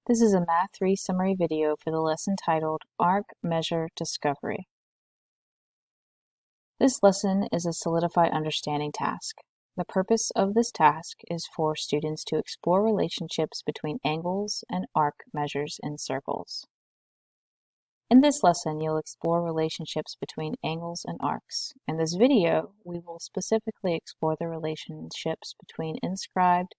This is a Math 3 summary video for the lesson titled Arc Measure Discovery. This lesson is a Solidify Understanding task. The purpose of this task is for students to explore relationships between angles and arc measures in circles. In this lesson, you'll explore relationships between angles and arcs. In this video, we will specifically explore the relationships between inscribed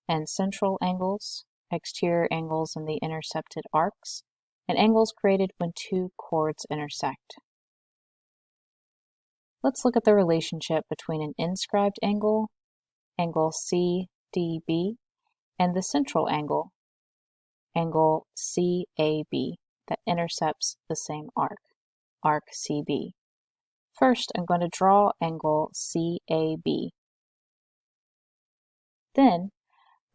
and central angles, exterior angles in the intercepted arcs, and angles created when two chords intersect. Let's look at the relationship between an inscribed angle, angle CDB, and the central angle, angle CAB, that intercepts the same arc, arc CB. First, I'm going to draw angle CAB. Then,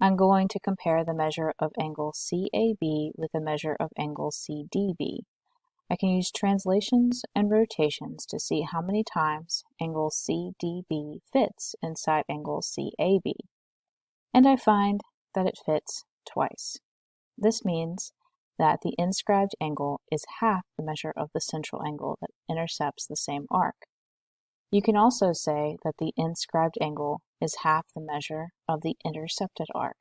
I'm going to compare the measure of angle CAB with the measure of angle CDB. I can use translations and rotations to see how many times angle CDB fits inside angle CAB. And I find that it fits twice. This means that the inscribed angle is half the measure of the central angle that intercepts the same arc. You can also say that the inscribed angle is half the measure of the intercepted arc.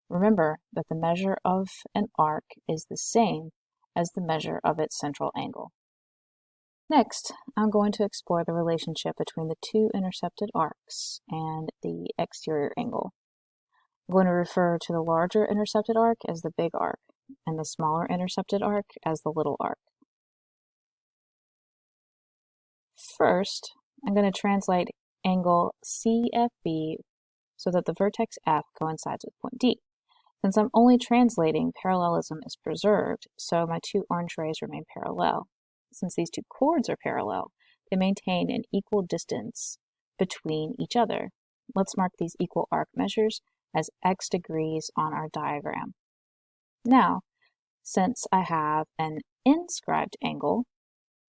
Remember that the measure of an arc is the same as the measure of its central angle. Next, I'm going to explore the relationship between the two intercepted arcs and the exterior angle. I'm going to refer to the larger intercepted arc as the big arc, and the smaller intercepted arc as the little arc. First, I'm going to translate angle CFB so that the vertex F coincides with point D. Since I'm only translating, parallelism is preserved, so my two orange rays remain parallel. Since these two chords are parallel, they maintain an equal distance between each other. Let's mark these equal arc measures as x degrees on our diagram. Now, since I have an inscribed angle,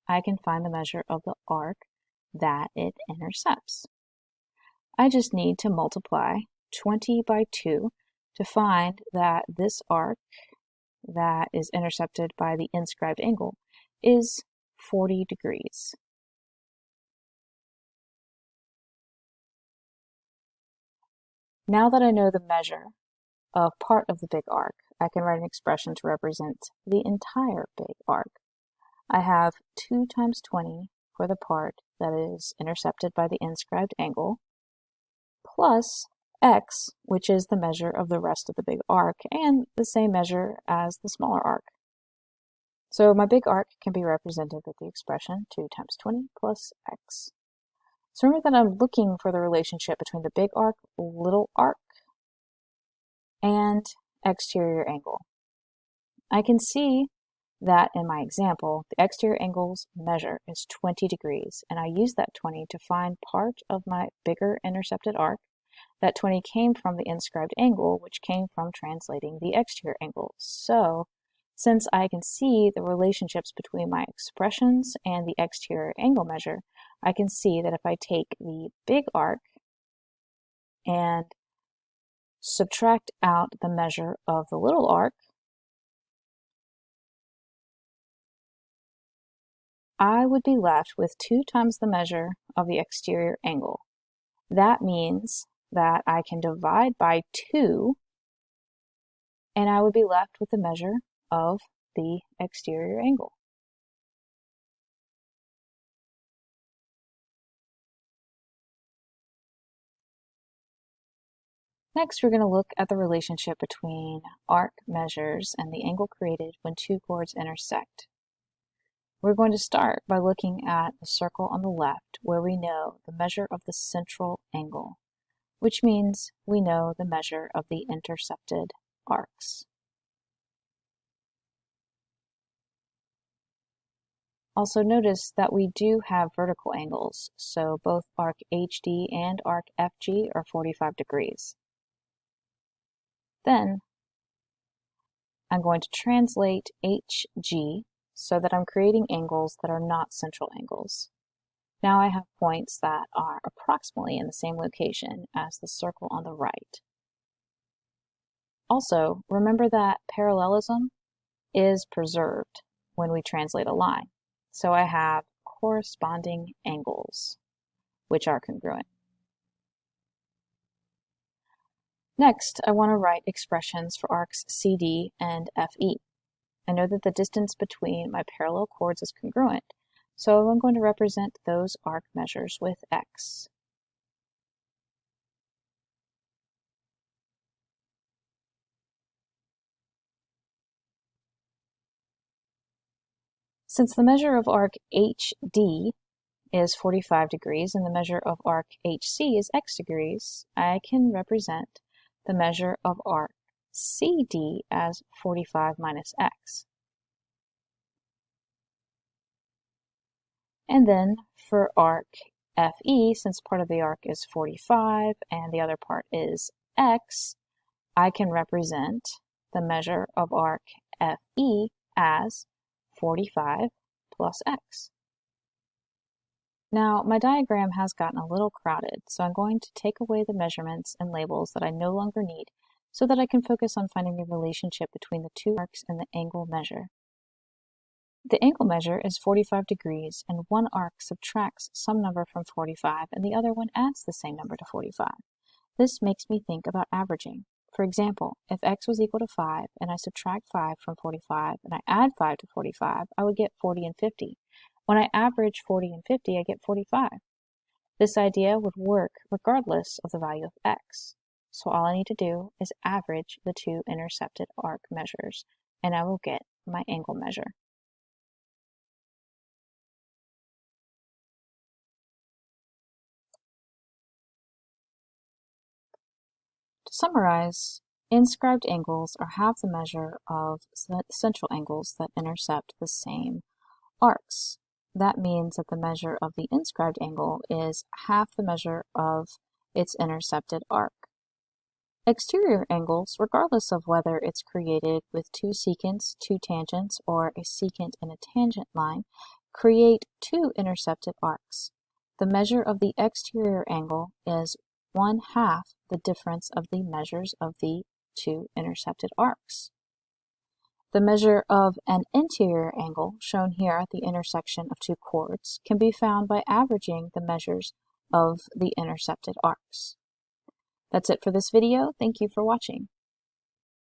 I can find the measure of the arc that it intercepts. I just need to multiply 20 by 2 to find that this arc that is intercepted by the inscribed angle is 40 degrees. Now that I know the measure of part of the big arc, I can write an expression to represent the entire big arc. I have 2 times 20 for the part that is intercepted by the inscribed angle, plus x, which is the measure of the rest of the big arc, and the same measure as the smaller arc. So my big arc can be represented with the expression 2 times 20 plus x. So remember that I'm looking for the relationship between the big arc, little arc, and exterior angle. I can see that in my example, the exterior angle's measure is 20 degrees, and I use that 20 to find part of my bigger intercepted arc. That 20 came from the inscribed angle, which came from translating the exterior angle. So, since I can see the relationships between my expressions and the exterior angle measure, I can see that if I take the big arc and subtract out the measure of the little arc, I would be left with 2 times the measure of the exterior angle. That means that I can divide by 2, and I would be left with the measure of the exterior angle. Next, we're going to look at the relationship between arc measures and the angle created when two chords intersect. We're going to start by looking at the circle on the left, where we know the measure of the central angle, which means we know the measure of the intercepted arcs. Also notice that we do have vertical angles, so both arc HD and arc FG are 45 degrees. Then I'm going to translate HG so that I'm creating angles that are not central angles. Now I have points that are approximately in the same location as the circle on the right. Also, remember that parallelism is preserved when we translate a line. So I have corresponding angles, which are congruent. Next, I want to write expressions for arcs CD and FE. I know that the distance between my parallel chords is congruent, so I'm going to represent those arc measures with X. Since the measure of arc HD is 45 degrees and the measure of arc HC is X degrees, I can represent the measure of arc CD as 45 minus X. And then for arc FE, since part of the arc is 45 and the other part is X, I can represent the measure of arc FE as 45 plus X. Now, my diagram has gotten a little crowded, so I'm going to take away the measurements and labels that I no longer need so that I can focus on finding the relationship between the two arcs and the angle measure. The angle measure is 45 degrees, and one arc subtracts some number from 45 and the other one adds the same number to 45. This makes me think about averaging. For example, if X was equal to 5 and I subtract 5 from 45 and I add 5 to 45, I would get 40 and 50. When I average 40 and 50, I get 45. This idea would work regardless of the value of X. So all I need to do is average the two intercepted arc measures, and I will get my angle measure. To summarize, inscribed angles are half the measure of central angles that intercept the same arcs. That means that the measure of the inscribed angle is half the measure of its intercepted arc. Exterior angles, regardless of whether it's created with two secants, two tangents, or a secant and a tangent line, create two intercepted arcs. The measure of the exterior angle is 1/2 the difference of the measures of the two intercepted arcs. The measure of an interior angle, shown here at the intersection of two chords, can be found by averaging the measures of the intercepted arcs. That's it for this video. Thank you for watching.